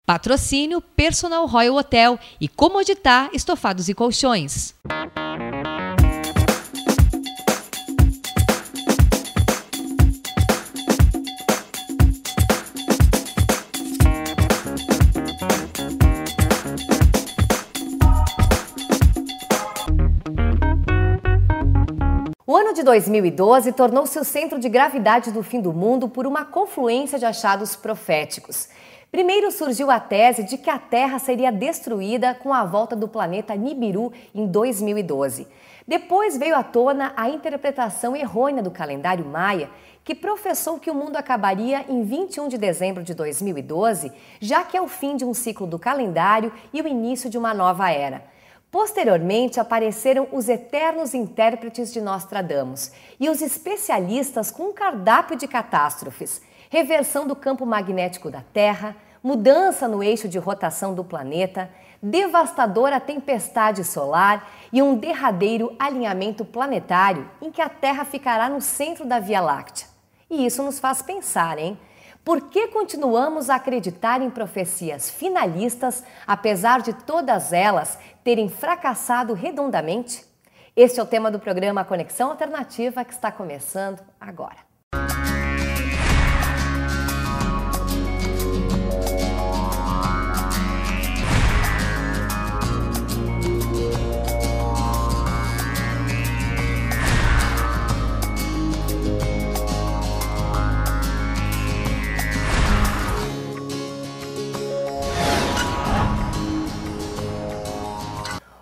Patrocínio Personal Royal Hotel e Comoditá Estofados e Colchões. O ano de 2012 tornou-se o centro de gravidade do fim do mundo por uma confluência de achados proféticos. Primeiro surgiu a tese de que a Terra seria destruída com a volta do planeta Nibiru em 2012. Depois veio à tona a interpretação errônea do calendário maia, que professou que o mundo acabaria em 21 de dezembro de 2012, já que é o fim de um ciclo do calendário e o início de uma nova era. Posteriormente, apareceram os eternos intérpretes de Nostradamus e os especialistas com um cardápio de catástrofes, reversão do campo magnético da Terra, mudança no eixo de rotação do planeta, devastadora tempestade solar e um derradeiro alinhamento planetário em que a Terra ficará no centro da Via Láctea. E isso nos faz pensar, hein? Por que continuamos a acreditar em profecias finalistas, apesar de todas elas terem fracassado redondamente? Este é o tema do programa Conexão Alternativa, que está começando agora.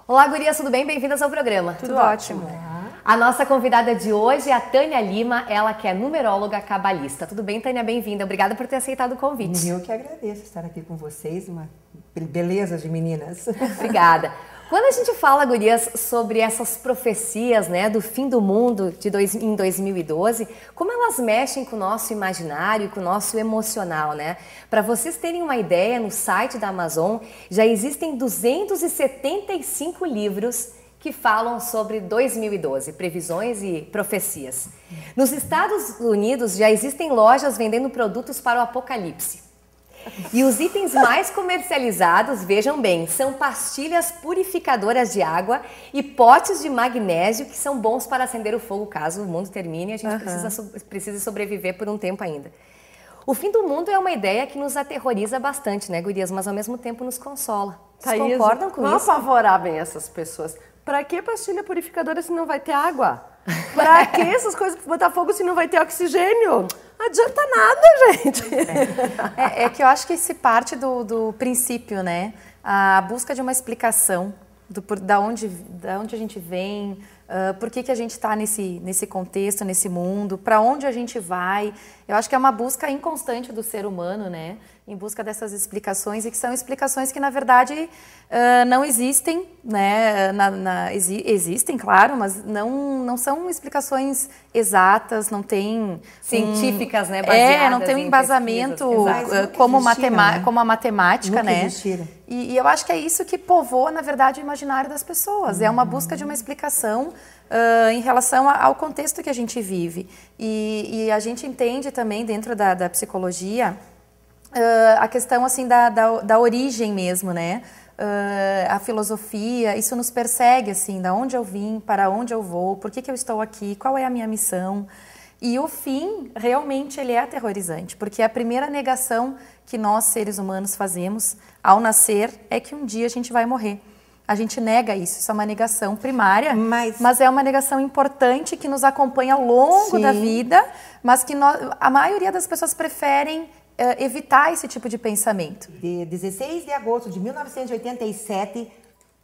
Olá, gurias, tudo bem? Bem-vindas ao programa. Tudo ótimo. A nossa convidada de hoje é a Tânia Lima, ela que é numeróloga cabalista. Tudo bem, Tânia? Bem-vinda. Obrigada por ter aceitado o convite. Eu que agradeço estar aqui com vocês, uma beleza de meninas. Obrigada. Quando a gente fala, gurias, sobre essas profecias, né, do fim do mundo em 2012, como elas mexem com o nosso imaginário, com o nosso emocional, né? Para vocês terem uma ideia, no site da Amazon já existem 275 livros que falam sobre 2012, previsões e profecias. Nos Estados Unidos já existem lojas vendendo produtos para o apocalipse. E os itens mais comercializados, vejam bem, são pastilhas purificadoras de água e potes de magnésio que são bons para acender o fogo caso o mundo termine e a gente precise sobreviver por um tempo ainda. O fim do mundo é uma ideia que nos aterroriza bastante, né, gurias? Mas ao mesmo tempo nos consola. Vocês concordam com isso? Vamos apavorar bem essas pessoas. Pra que pastilha purificadora se não vai ter água? Pra que essas coisas pra botar fogo se não vai ter oxigênio? Não adianta nada, gente. É que eu acho que se parte do princípio, né? A busca de uma explicação da onde a gente vem, por que a gente está nesse contexto, nesse mundo, para onde a gente vai. Eu acho que é uma busca inconstante do ser humano, né? Em busca dessas explicações, e que são explicações que, na verdade, não existem, né? Existem, claro, mas não são explicações exatas, não tem... Científicas, né? Baseadas não tem um embasamento como a matemática, nunca né? Existiram. E eu acho que é isso que povoa, na verdade, o imaginário das pessoas. É uma busca de uma explicação em relação ao contexto que a gente vive. E a gente entende também, dentro da psicologia, a questão assim da origem mesmo, né? A filosofia, isso nos persegue, assim, da onde eu vim, para onde eu vou, por que eu estou aqui, qual é a minha missão. E o fim, realmente, ele é aterrorizante, porque a primeira negação que nós, seres humanos, fazemos ao nascer é que um dia a gente vai morrer. A gente nega isso é uma negação primária, mas é uma negação importante que nos acompanha ao longo da vida, mas que a maioria das pessoas preferem evitar esse tipo de pensamento. De 16 de agosto de 1987,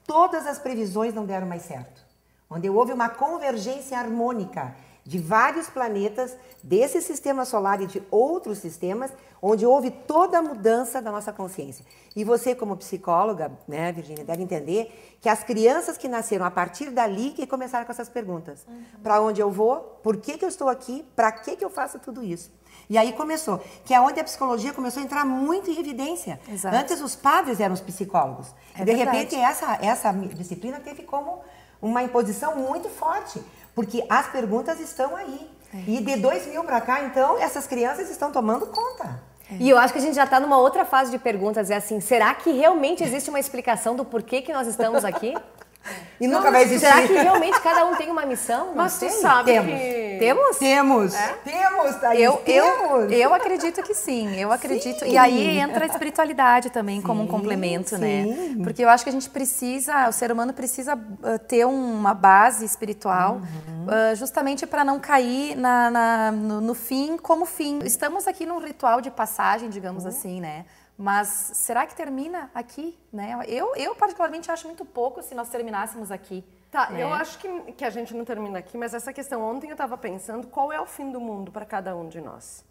todas as previsões não deram mais certo. Onde houve uma convergência harmônica de vários planetas desse sistema solar e de outros sistemas, onde houve toda a mudança da nossa consciência. E você, como psicóloga, né, Virgínia, deve entender que as crianças que nasceram a partir dali que começaram com essas perguntas. Para onde eu vou? Por que eu estou aqui? Para que eu faço tudo isso? E aí começou, que é onde a psicologia começou a entrar muito em evidência. Exato. Antes os padres eram os psicólogos. E de repente essa disciplina teve como uma imposição muito forte, porque as perguntas estão aí. E de 2000 para cá, então, essas crianças estão tomando conta. E eu acho que a gente já está numa outra fase de perguntas, é assim, será que realmente existe uma explicação do porquê que nós estamos aqui? E nunca vai existir. Será que realmente cada um tem uma missão? Não Mas tu sei. sabe Temos. que... Temos? Temos, Thaís, temos. Eu acredito que sim, eu acredito. E aí entra a espiritualidade também como um complemento, né? Porque eu acho que a gente precisa, o ser humano precisa ter uma base espiritual, justamente para não cair no fim como fim. Estamos aqui num ritual de passagem, digamos assim, né? Mas será que termina aqui, né? Eu particularmente acho muito pouco se nós terminássemos aqui. Tá, né? eu acho que a gente não termina aqui, mas essa questão, ontem eu estava pensando qual é o fim do mundo para cada um de nós.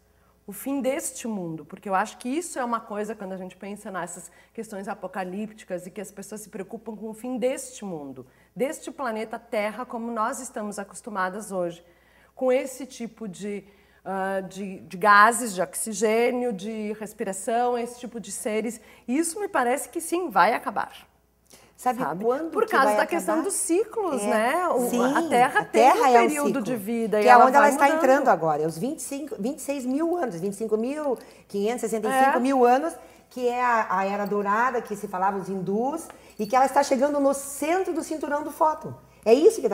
O fim deste mundo, porque eu acho que isso é uma coisa quando a gente pensa nessas questões apocalípticas e que as pessoas se preocupam com o fim deste mundo, deste planeta Terra como nós estamos acostumadas hoje, com esse tipo de gases, de oxigênio, de respiração, esse tipo de seres. Isso me parece que sim, vai acabar. Sabe quando Por que causa vai da acabar? questão dos ciclos, né? Sim, A Terra tem um é período ciclo, de vida. que e é onde ela vai está mudando. entrando agora, os 26 mil anos, 25.565 mil anos, que é a Era Dourada, que se falava os hindus, e que ela está chegando no centro do cinturão do fóton. É isso que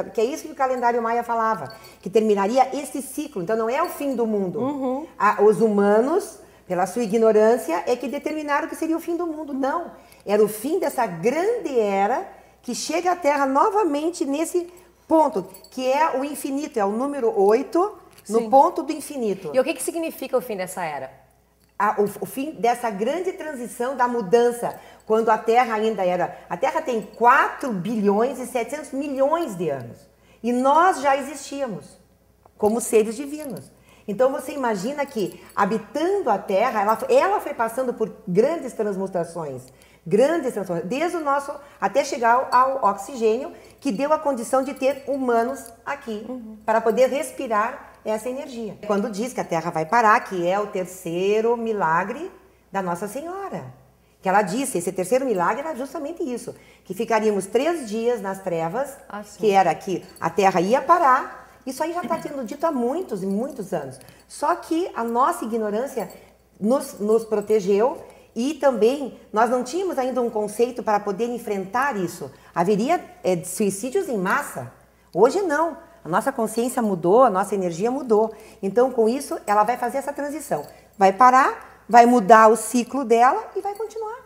o calendário maia falava, que terminaria esse ciclo. Então não é o fim do mundo. Os humanos, pela sua ignorância, é que determinaram que seria o fim do mundo. Não, era o fim dessa grande era que chega à Terra novamente nesse ponto, que é o infinito, é o número 8, no ponto do infinito. E o que significa o fim dessa era? O fim dessa grande transição da mudança, quando a Terra ainda era... A Terra tem 4 bilhões e 700 milhões de anos. E nós já existíamos como seres divinos. Então você imagina que, habitando a Terra, ela foi passando por grandes transmutações, desde o nosso... até chegar ao oxigênio, que deu a condição de ter humanos aqui, para poder respirar essa energia. Quando diz que a Terra vai parar, que é o terceiro milagre da Nossa Senhora. Que ela disse, esse terceiro milagre era justamente isso, que ficaríamos 3 dias nas trevas, que era que a Terra ia parar. Isso aí já está sendo dito há muitos e muitos anos. Só que a nossa ignorância nos protegeu e também nós não tínhamos ainda um conceito para poder enfrentar isso. Haveria suicídios em massa. Hoje não. A nossa consciência mudou, a nossa energia mudou. Então, com isso, ela vai fazer essa transição. Vai parar, vai mudar o ciclo dela e vai continuar.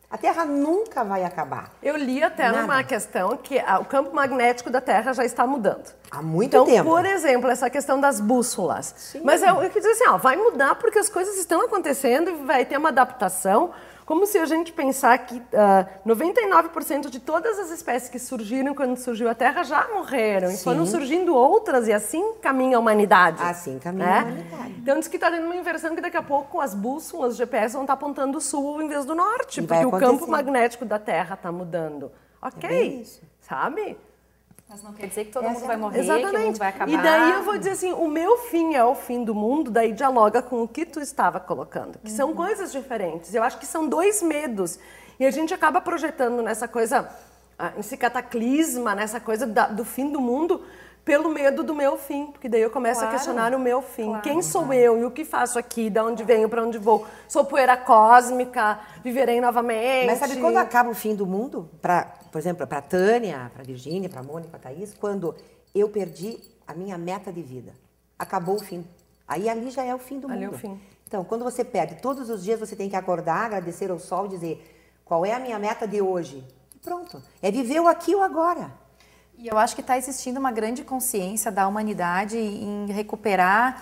A Terra nunca vai acabar. Eu li até numa questão que o campo magnético da Terra já está mudando. Há muito tempo. Então, por exemplo, essa questão das bússolas. Sim. Mas eu quis dizer assim, vai mudar porque as coisas estão acontecendo e vai ter uma adaptação. Como se a gente pensar que 99% de todas as espécies que surgiram quando surgiu a Terra já morreram. E foram surgindo outras e assim caminha a humanidade. Assim caminha a humanidade. Então diz que está tendo uma inversão que daqui a pouco as bússolas, os GPS vão estar apontando o sul em vez do norte. Porque o campo magnético da Terra está mudando. Ok, sabe? Mas não quer dizer que todo mundo vai morrer, Exatamente. que o mundo vai acabar. E daí eu vou dizer assim, o meu fim é o fim do mundo, daí dialoga com o que tu estava colocando, que são coisas diferentes. Eu acho que são 2 medos. E a gente acaba projetando nessa coisa, nesse cataclisma, nessa coisa do fim do mundo, pelo medo do meu fim. Porque daí eu começo a questionar o meu fim. Quem sou eu? E o que faço aqui? De onde venho? Para onde vou? Sou poeira cósmica? Viverei novamente? Mas sabe quando acaba o fim do mundo? Por exemplo, para a Tânia, para a Virgínia, para a Mônica, para a Thaís, quando eu perdi a minha meta de vida. Acabou o fim. Aí ali já é o fim do mundo. Ali é o fim. Então, quando você perde, todos os dias você tem que acordar, agradecer ao sol e dizer qual é a minha meta de hoje. E pronto. É viver o aqui e o agora. E eu acho que está existindo uma grande consciência da humanidade em recuperar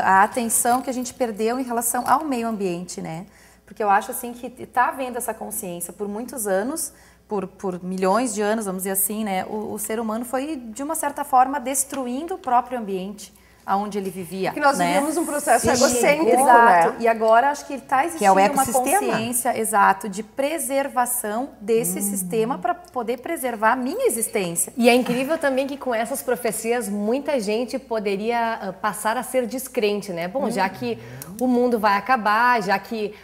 a atenção que a gente perdeu em relação ao meio ambiente, né? Porque eu acho assim que está havendo essa consciência por muitos anos, por milhões de anos, vamos dizer assim, né? O ser humano foi, de uma certa forma, destruindo o próprio ambiente aonde ele vivia. Que nós vivemos um processo egocêntrico, exato. né? E agora acho que está existindo que é o uma ecossistema. consciência, exato, de preservação desse sistema para poder preservar a minha existência. E é incrível também que com essas profecias muita gente poderia passar a ser descrente, né? Bom, já que o mundo vai acabar, já que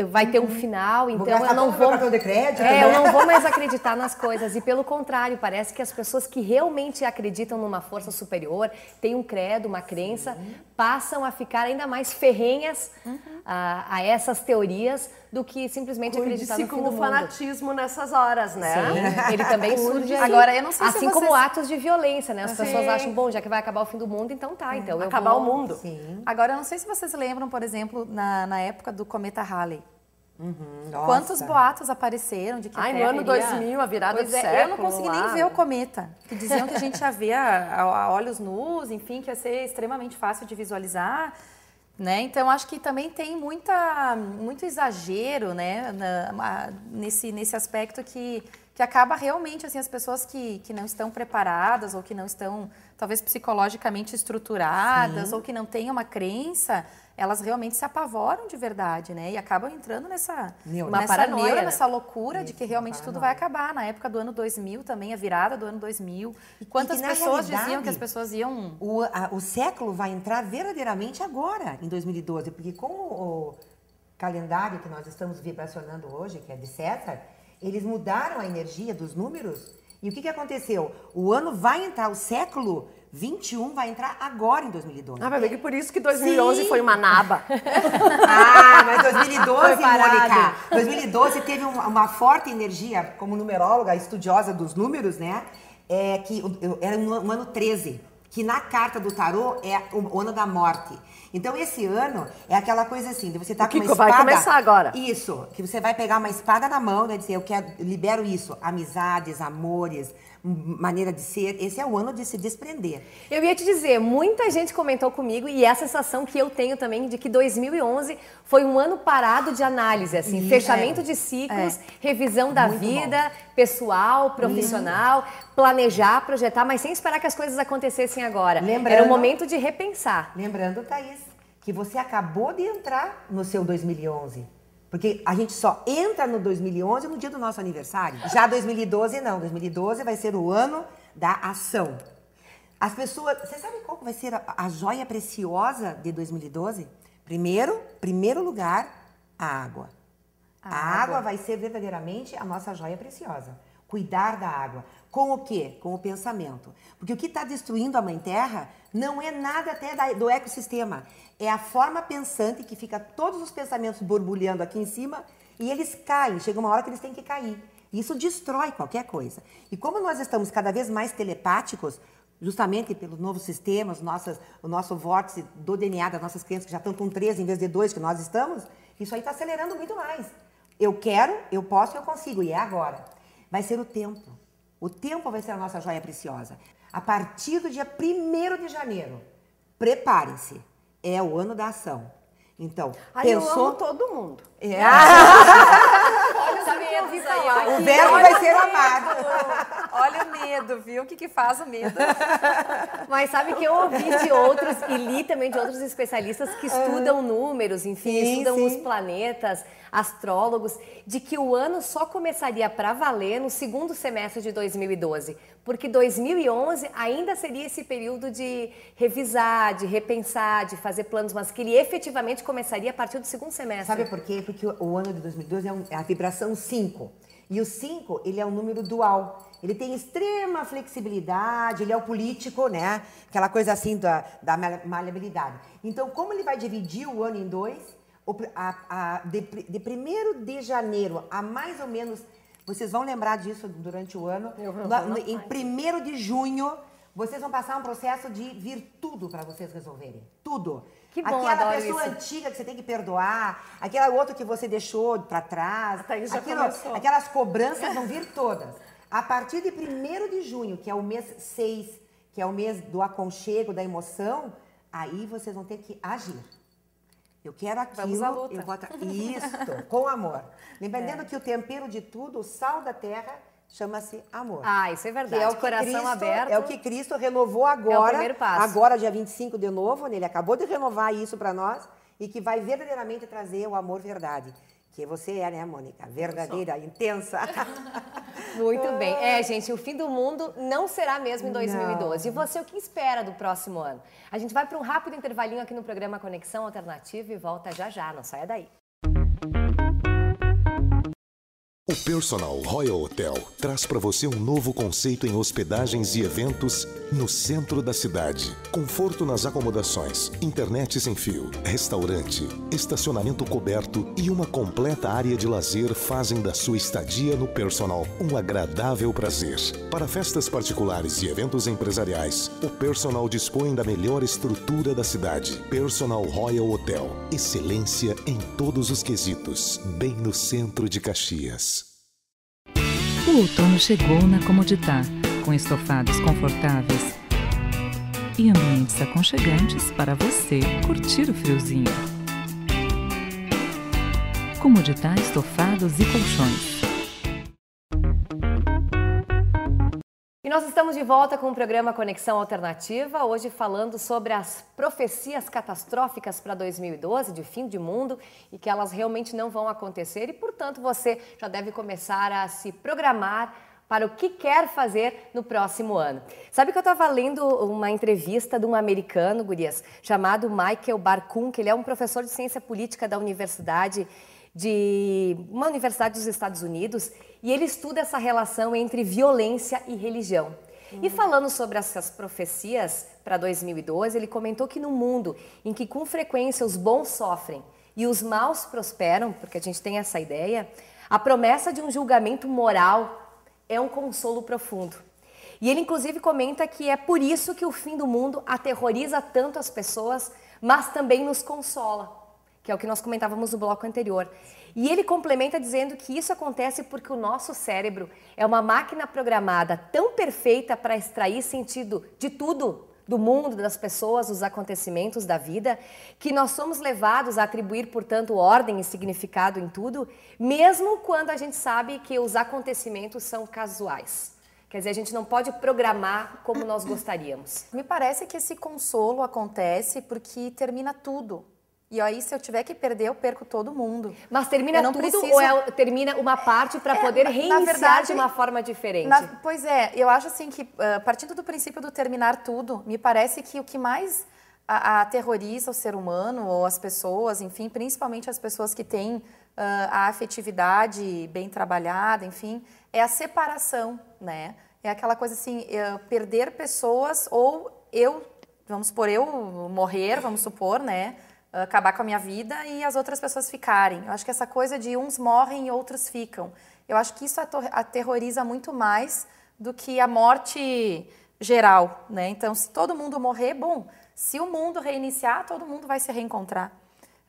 vai ter um final, então eu não vou... cartão de crédito, eu não vou mais acreditar nas coisas. E pelo contrário, parece que as pessoas que realmente acreditam numa força superior, têm um credo, uma crença, passam a ficar ainda mais ferrenhas a essas teorias do que simplesmente acreditar no fim do como mundo. fanatismo nessas horas, né? Sim, ele também surge aí. Agora, eu não sei se assim vocês... como atos de violência, né? As pessoas Sim. acham, bom, já que vai acabar o fim do mundo, então tá, então eu Acabar vou... o mundo. Sim. Agora, eu não sei se vocês lembram, por exemplo, na época do cometa Halley. Nossa. Quantos boatos apareceram de que a Ai, no Terra ano iria... 2000, a virada Pois do é, século. eu não consegui nem lá. ver o cometa, que diziam que a gente ia ver a olhos nus, enfim, que ia ser extremamente fácil de visualizar, né? Então, acho que também tem muito exagero, né, nesse aspecto que acaba realmente, assim, as pessoas que não estão preparadas ou que não estão, talvez, psicologicamente estruturadas ou que não têm uma crença, elas realmente se apavoram de verdade, né? E acabam entrando nessa paranoia, neura, né? nessa loucura de que realmente tudo vai acabar. Na época do ano 2000 também, a virada do ano 2000. E quantas na pessoas realidade, diziam que as pessoas iam... O século vai entrar verdadeiramente agora, em 2012, porque com o calendário que nós estamos vibracionando hoje, que é de César, eles mudaram a energia dos números. E o que aconteceu? O ano vai entrar, o século 21 vai entrar agora em 2012. Ah, vai ver que por isso que 2011 Sim. foi uma naba. Ah, mas 2012, Foi parado. Mônica, 2012 teve uma forte energia, como numeróloga, estudiosa dos números, né? Que era um ano 13, que na carta do tarô é o ano da morte. Então, esse ano é aquela coisa assim, de você tá com uma espada... vai começar agora. Isso, que você vai pegar uma espada na mão, né? Dizer, eu libero isso, amizades, amores, maneira de ser. Esse é o ano de se desprender. Eu ia te dizer, muita gente comentou comigo e é a sensação que eu tenho também de que 2011 foi um ano parado de análise, assim, fechamento de ciclos, revisão da Muito vida pessoal, profissional, planejar, projetar, mas sem esperar que as coisas acontecessem agora. Era um momento de repensar. Lembrando, Thaís, que você acabou de entrar no seu 2011. Porque a gente só entra no 2011 no dia do nosso aniversário. Já 2012 não. 2012 vai ser o ano da ação. As pessoas... Você sabe qual vai ser a joia preciosa de 2012? Primeiro lugar, a água. A água vai ser verdadeiramente a nossa joia preciosa. Cuidar da água. Com o quê? Com o pensamento. Porque o que está destruindo a Mãe Terra não é nada até do ecossistema. É a forma pensante que fica todos os pensamentos borbulhando aqui em cima e eles caem. Chega uma hora que eles têm que cair. Isso destrói qualquer coisa. E como nós estamos cada vez mais telepáticos, justamente pelos novos sistemas, o nosso vórtice do DNA das nossas crianças, que já estão com 3 em vez de 2 que nós estamos, isso aí está acelerando muito mais. Eu quero, eu posso, eu consigo. E é agora. Vai ser o tempo. O tempo vai ser a nossa joia preciosa. A partir do dia 1º de janeiro, preparem-se. É o ano da ação. Então, Ai, eu amo todo mundo. Olha os medos aí, O verbo vai ser amado. Olha o medo, viu? O que faz o medo? Mas sabe que eu ouvi de outros e li também de outros especialistas que estudam números, enfim, estudam os planetas, astrólogos, de que o ano só começaria para valer no segundo semestre de 2012, porque 2011 ainda seria esse período de revisar, de repensar, de fazer planos, mas que ele efetivamente começaria a partir do segundo semestre. Sabe por quê? Porque o ano de 2012 é a vibração 5. E o 5, ele é um número dual. Ele tem extrema flexibilidade, ele é o político, né? Aquela coisa assim da maleabilidade. Então, como ele vai dividir o ano em 2, de 1º de janeiro a mais ou menos, vocês vão lembrar disso durante o ano, em 1º de junho, vocês vão passar um processo de vir tudo para vocês resolverem. Tudo. Que bom, aquela adoro pessoa isso. antiga que você tem que perdoar, aquela outra que você deixou para trás, Thaís já começou. aquelas cobranças vão vir todas. A partir de 1º de junho, que é o mês 6, que é o mês do aconchego, da emoção, aí vocês vão ter que agir. Eu quero aquilo, Vamos à luta. eu vou isso, com amor. Lembrando que o tempero de tudo, o sal da terra, chama-se amor. Ah, isso é verdade. Que é o que coração Cristo, aberto. É o que Cristo renovou agora. É o primeiro passo. Agora, dia 25 de novo, né? Ele acabou de renovar isso para nós e que vai verdadeiramente trazer o amor verdade. Que você é, né, Mônica? Verdadeira, intensa. Muito bem. Gente, o fim do mundo não será mesmo em 2012. E você, o que espera do próximo ano? A gente vai para um rápido intervalinho aqui no programa Conexão Alternativa e volta já já. Não saia daí. O Personal Royal Hotel traz para você um novo conceito em hospedagens e eventos no centro da cidade. Conforto nas acomodações, internet sem fio, restaurante, estacionamento coberto e uma completa área de lazer fazem da sua estadia no Personal um agradável prazer. Para festas particulares e eventos empresariais, o Personal dispõe da melhor estrutura da cidade. Personal Royal Hotel. Excelência em todos os quesitos, bem no centro de Caxias. O outono chegou na Comoditar, com estofados confortáveis e ambientes aconchegantes para você curtir o friozinho. Comoditar estofados e colchões. E nós estamos de volta com o programa Conexão Alternativa, hoje falando sobre as profecias catastróficas para 2012, de fim de mundo, e que elas realmente não vão acontecer e, portanto, você já deve começar a se programar para o que quer fazer no próximo ano. Sabe que eu estava lendo uma entrevista de um americano, gurias, chamado Michael Barkun, que ele é um professor de ciência política da uma universidade dos Estados Unidos, e ele estuda essa relação entre violência e religião. E falando sobre essas profecias para 2012, ele comentou que no mundo em que com frequência os bons sofrem e os maus prosperam, porque a gente tem essa ideia, a promessa de um julgamento moral é um consolo profundo. E ele inclusive comenta que é por isso que o fim do mundo aterroriza tanto as pessoas, mas também nos consola, que é o que nós comentávamos no bloco anterior. E ele complementa dizendo que isso acontece porque o nosso cérebro é uma máquina programada tão perfeita para extrair sentido de tudo, do mundo, das pessoas, dos acontecimentos da vida, que nós somos levados a atribuir, portanto, ordem e significado em tudo, mesmo quando a gente sabe que os acontecimentos são casuais. Quer dizer, a gente não pode programar como nós gostaríamos. Me parece que esse consolo acontece porque termina tudo. E aí, se eu tiver que perder, eu perco todo mundo. Mas termina tudo preciso... ou termina uma parte para poder reiniciar verdade, de uma forma diferente? Pois é, eu acho assim que, partindo do princípio do terminar tudo, me parece que o que mais aterroriza o ser humano ou as pessoas, enfim, principalmente as pessoas que têm a afetividade bem trabalhada, enfim, é a separação, né? É aquela coisa assim, perder pessoas ou vamos supor, eu morrer, vamos supor, né? Acabar com a minha vida e as outras pessoas ficarem. Eu acho que essa coisa de uns morrem e outros ficam. Eu acho que isso aterroriza muito mais do que a morte geral, né? Então, se todo mundo morrer, bom, se o mundo reiniciar, todo mundo vai se reencontrar.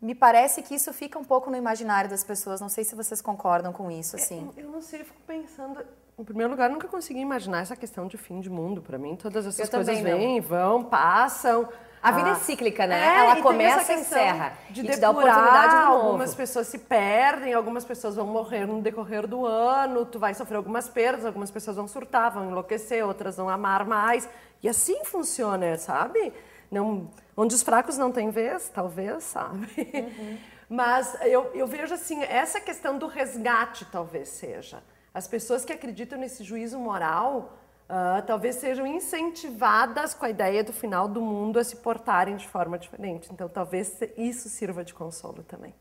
Me parece que isso fica um pouco no imaginário das pessoas. Não sei se vocês concordam com isso, assim. Eu não sei, eu fico pensando... Em primeiro lugar, nunca consegui imaginar essa questão de fim de mundo. Para mim, todas essas coisas vêm, vão, passam... A vida é cíclica, né? Ela começa e encerra. De e te dá oportunidade de novo. Algumas pessoas se perdem, algumas pessoas vão morrer no decorrer do ano, tu vai sofrer algumas perdas, algumas pessoas vão surtar, vão enlouquecer, outras vão amar mais. E assim funciona, sabe? Não, onde os fracos não têm vez, talvez, sabe? Uhum. Mas eu vejo assim, essa questão do resgate talvez seja. As pessoas que acreditam nesse juízo moral... talvez sejam incentivadas com a ideia do final do mundo a se portarem de forma diferente. Então, talvez isso sirva de consolo também.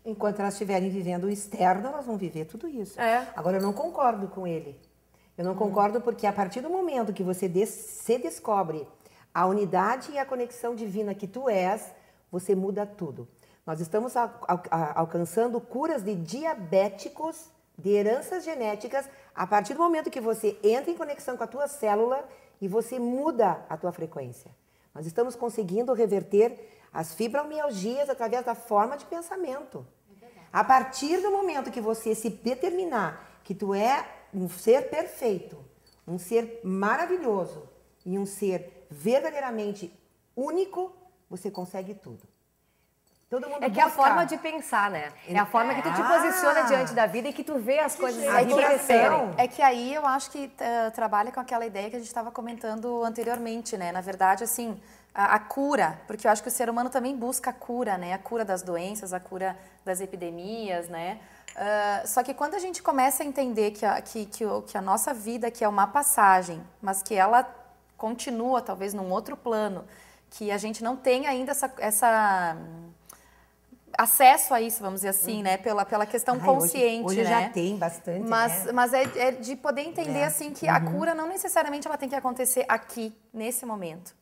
Enquanto elas estiverem vivendo o externo, elas vão viver tudo isso. Agora, eu não concordo com ele. Eu não concordo porque a partir do momento que você se descobre a unidade e a conexão divina que tu és, você muda tudo. Nós estamos alcançando curas de diabéticos, de heranças genéticas, a partir do momento que você entra em conexão com a tua célula e você muda a tua frequência. Nós estamos conseguindo reverter as fibromialgias através da forma de pensamento. A partir do momento que você se determinar que tu é um ser perfeito, um ser maravilhoso e um ser verdadeiramente único, você consegue tudo. Todo mundo que é a forma de pensar, né? É a forma que tu te posiciona diante da vida e que tu vê as coisas acontecerem. É que aí eu acho que trabalha com aquela ideia que a gente estava comentando anteriormente, né? Na verdade, assim, a cura, porque eu acho que o ser humano também busca a cura, né? A cura das doenças, a cura das epidemias, né? Só que quando a gente começa a entender que a nossa vida aqui é uma passagem, mas que ela continua talvez num outro plano, que a gente não tem ainda acesso a isso, vamos dizer assim, né? Pela questão consciente, hoje né? já tem bastante, Mas é de poder entender, assim, que a cura não necessariamente ela tem que acontecer aqui, nesse momento,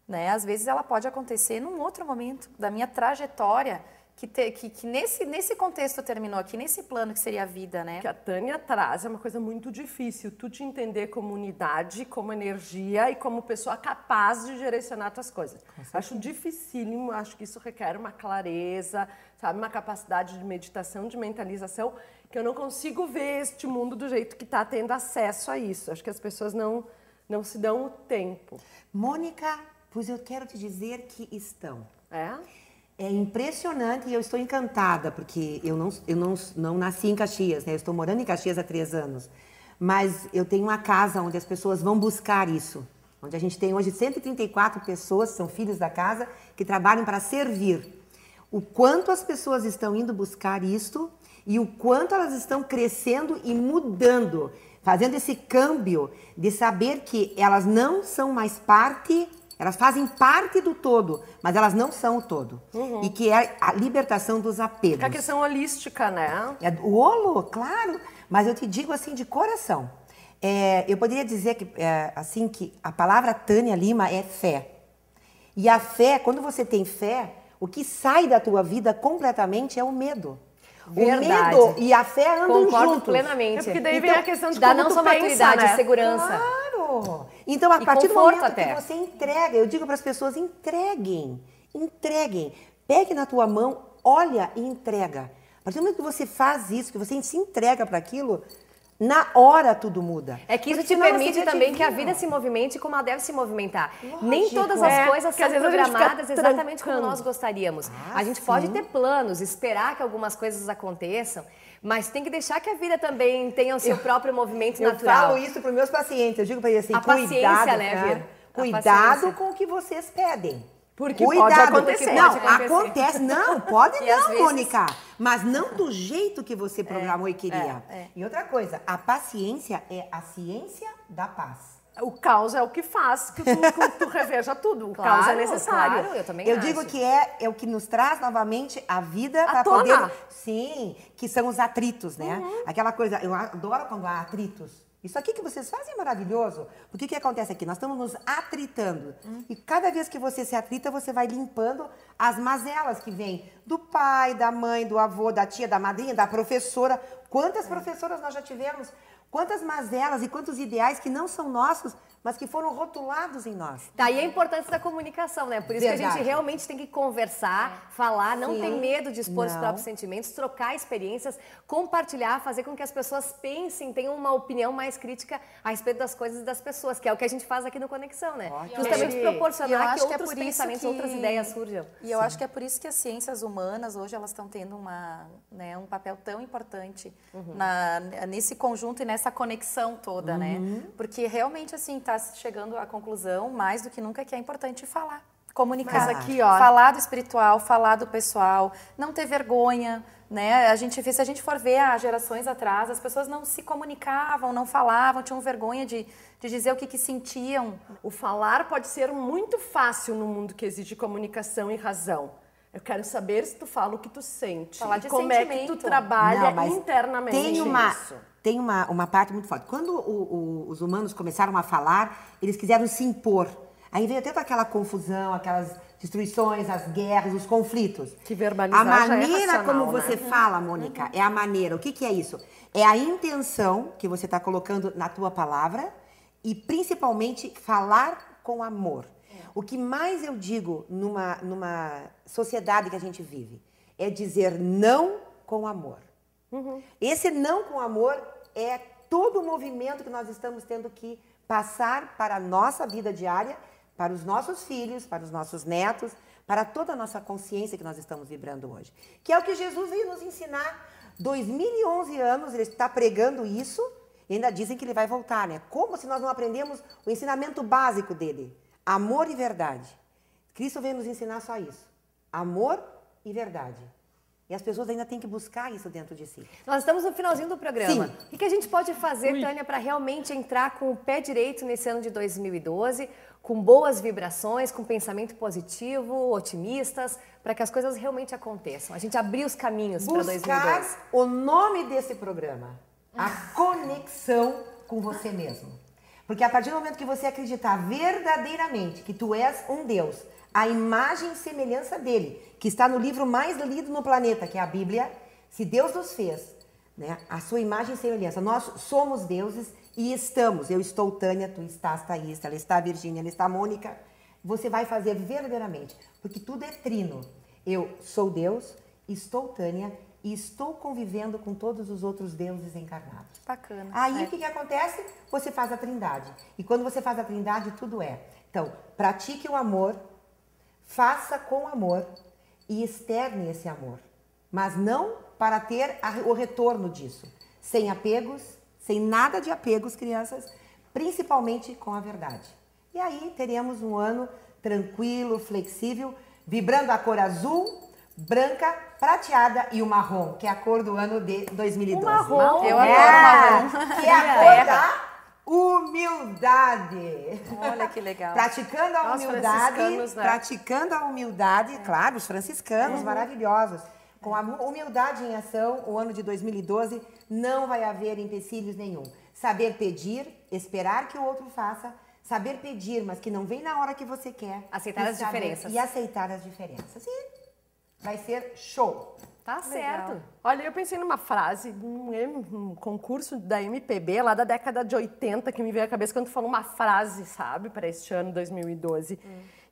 né? Às vezes ela pode acontecer num outro momento da minha trajetória, que nesse contexto terminou aqui, nesse plano que seria a vida, né? Que a Tânia traz é uma coisa muito difícil, tu te entender como unidade, como energia e como pessoa capaz de direcionar tuas coisas. Acho dificílimo, acho que isso requer uma clareza, sabe, uma capacidade de meditação, de mentalização, que eu não consigo ver este mundo do jeito que está tendo acesso a isso. Acho que as pessoas não se dão o tempo. Mônica, pois eu quero te dizer que estão. É? É impressionante e eu estou encantada, porque eu não nasci em Caxias, né? Eu estou morando em Caxias há 3 anos. Mas eu tenho uma casa onde as pessoas vão buscar isso. Onde a gente tem hoje 134 pessoas, são filhos da casa, que trabalham para servir. O quanto as pessoas estão indo buscar isto e o quanto elas estão crescendo e mudando, fazendo esse câmbio de saber que elas não são mais parte... Elas fazem parte do todo, mas elas não são o todo. E que é a libertação dos apegos. É a questão holística, né? É o holo, claro. Mas eu te digo assim, de coração. Eu poderia dizer que, assim, que a palavra Tânia Lima é fé. E a fé, quando você tem fé, o que sai da tua vida completamente é o medo. Verdade. O medo e a fé andam Concordo juntos. plenamente. É porque daí vem a questão de dá como não tu só pensa, maturidade, né? segurança. Claro! Então, a E partir do conforto momento até. que você entrega, eu digo para as pessoas, entreguem. Pegue na tua mão, olha e entrega. A partir do momento que você faz isso, que você se entrega para aquilo, na hora tudo muda. É que isso Porque te senão permite você também que a divino. vida se movimente como ela deve se movimentar. Lógico. Nem todas as coisas porque às são vezes a gente fica programadas exatamente como trancando. nós gostaríamos. Ah, A gente pode sim. ter planos, esperar que algumas coisas aconteçam, mas tem que deixar que a vida também tenha o seu próprio movimento Eu natural. falo isso para os meus pacientes, eu digo para eles assim, A paciência, cuidado, né, Vir? A Cuidado paciência. com o que vocês pedem. Porque Cuidado, pode acontecer. porque não, Pode acontecer. acontece, não, pode E às não, vezes- Mônica, mas não do jeito que você programou e queria. E outra coisa, a paciência é a ciência da paz. O caos é o que faz que tu reveja tudo. O caos é necessário. Claro, eu também Eu acho. digo que é o que nos traz novamente a vida À para tona. poder... Sim, que são os atritos, né? Aquela coisa, eu adoro quando há atritos. Isso aqui que vocês fazem é maravilhoso. Porque o que acontece aqui? Nós estamos nos atritando. E cada vez que você se atrita, você vai limpando as mazelas que vêm do pai, da mãe, do avô, da tia, da madrinha, da professora. Quantas professoras nós já tivemos? Quantas mazelas e quantos ideais que não são nossos, mas que foram rotulados em nós. Daí a importância da comunicação, né? Por isso que a Verdade. gente realmente tem que conversar, falar, não Sim. ter medo de expor os Não. próprios sentimentos, trocar experiências, compartilhar, fazer com que as pessoas pensem, tenham uma opinião mais crítica a respeito das coisas e das pessoas, que é o que a gente faz aqui no Conexão, né? Justamente E eu proporcionar que acho que é outros por isso pensamentos, que- outras ideias surjam. E eu acho que é por isso que as ciências humanas hoje elas estão tendo um papel tão importante nesse conjunto e nessa conexão toda, né? Porque realmente assim está chegando à conclusão mais do que nunca que é importante falar, comunicar, Mas aqui, ó, falar do espiritual, falar do pessoal, não ter vergonha, né? Se a gente for ver há gerações atrás, as pessoas não se comunicavam, não falavam, tinham vergonha de dizer o que sentiam. O falar pode ser muito fácil no mundo que exige comunicação e razão. Eu quero saber se tu fala o que tu sente. Falar e de como é que tu sentimento. trabalha Não, mas internamente isso. Tem uma parte muito forte. Quando os humanos começaram a falar, eles quiseram se impor. Aí veio toda aquela confusão, aquelas destruições, as guerras, os conflitos. Que verbalizar A já é maneira racional, como você né? fala, Mônica, é a maneira. O que é isso? É a intenção que você está colocando na tua palavra e, principalmente, falar com amor. O que mais eu digo numa sociedade que a gente vive é dizer não com amor. Esse não com amor é todo o movimento que nós estamos tendo que passar para a nossa vida diária, para os nossos filhos, para os nossos netos, para toda a nossa consciência que nós estamos vibrando hoje. Que é o que Jesus veio nos ensinar. 2011 anos ele está pregando isso e ainda dizem que ele vai voltar, né? Como se nós não aprendemos o ensinamento básico dele? Amor e verdade. Cristo veio nos ensinar só isso. Amor e verdade. E as pessoas ainda têm que buscar isso dentro de si. Nós estamos no finalzinho do programa. Sim. O que a gente pode fazer, Tânia, para realmente entrar com o pé direito nesse ano de 2012, com boas vibrações, com pensamento positivo, otimistas, para que as coisas realmente aconteçam? A gente abrir os caminhos para 2012. Buscar o nome desse programa, a conexão com você mesmo. Porque a partir do momento que você acreditar verdadeiramente que tu és um Deus, a imagem e semelhança dele, que está no livro mais lido no planeta, que é a Bíblia, se Deus nos fez, né, a sua imagem e semelhança, nós somos deuses e estamos, eu estou Tânia, tu estás Thaís, ela está Virgínia, ela está Mônica, você vai fazer verdadeiramente, porque tudo é trino. Eu sou Deus, estou Tânia e estou convivendo com todos os outros deuses encarnados. Bacana. Aí o que acontece? Você faz a trindade. E quando você faz a trindade, tudo é. Então, pratique o amor, faça com amor e externe esse amor. Mas não para ter o retorno disso. Sem apegos, sem nada de apegos, crianças, principalmente com a verdade. E aí teremos um ano tranquilo, flexível, vibrando a cor azul, branca, prateada e o marrom, que é a cor do ano de 2012. O marrom. Eu adoro marrom. Que é a cor da humildade. Olha que legal. Praticando a Nós humildade, franciscanos, né? praticando a humildade, claro, os franciscanos maravilhosos. Com a humildade em ação, o ano de 2012 não vai haver empecilhos nenhum. Saber pedir, esperar que o outro faça, saber pedir, mas que não vem na hora que você quer. Aceitar as diferenças. E aceitar as diferenças. E vai ser show. Tá certo. Olha, eu pensei numa frase, num concurso da MPB, lá da década de 80, que me veio à cabeça quando tu falou uma frase, sabe, para este ano 2012.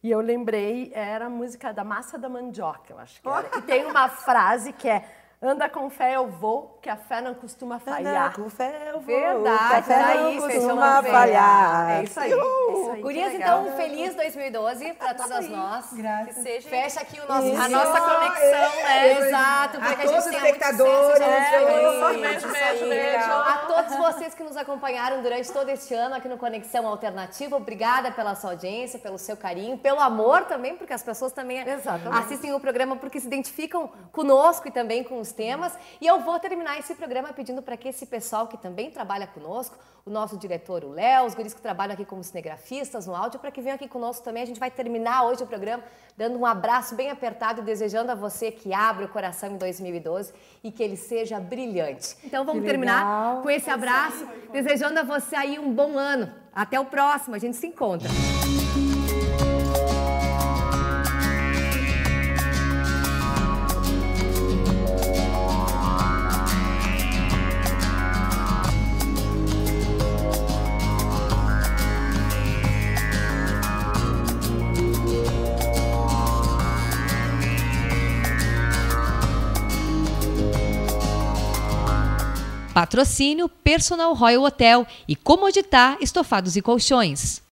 E eu lembrei, era a música da Massa da Mandioca, eu acho que era. E tem uma frase que é: anda com fé eu vou, que a fé não costuma falhar. Com fé eu vou, Verdade, que a fé daí não vocês costuma vão ver. falhar. É isso aí. Isso aí. Gurias, que legal. então, feliz 2012 para todas nós. Graças. Que seja Fecha aqui o nosso... a nossa conexão, né? Exato, para A que a todos gente os tenha muito espectadores, sucesso. beijo, Isso aí. beijo. A todos vocês que nos acompanharam durante todo este ano aqui no Conexão Alternativa, obrigada pela sua audiência, pelo seu carinho, pelo amor também, porque as pessoas também Exatamente. assistem o programa porque se identificam conosco e também com os temas. E eu vou terminar esse programa pedindo para que esse pessoal que também trabalha conosco, o nosso diretor, o Léo, os guris que trabalham aqui como cinegrafistas no áudio, para que venham aqui conosco também. A gente vai terminar hoje o programa dando um abraço bem apertado e desejando a você que abra o coração em 2012 e que ele seja brilhante. Então vamos terminar com esse abraço, desejando a você aí um bom ano. Até o próximo, a gente se encontra. Patrocínio Personal Royal Hotel e Comoditar Estofados e Colchões.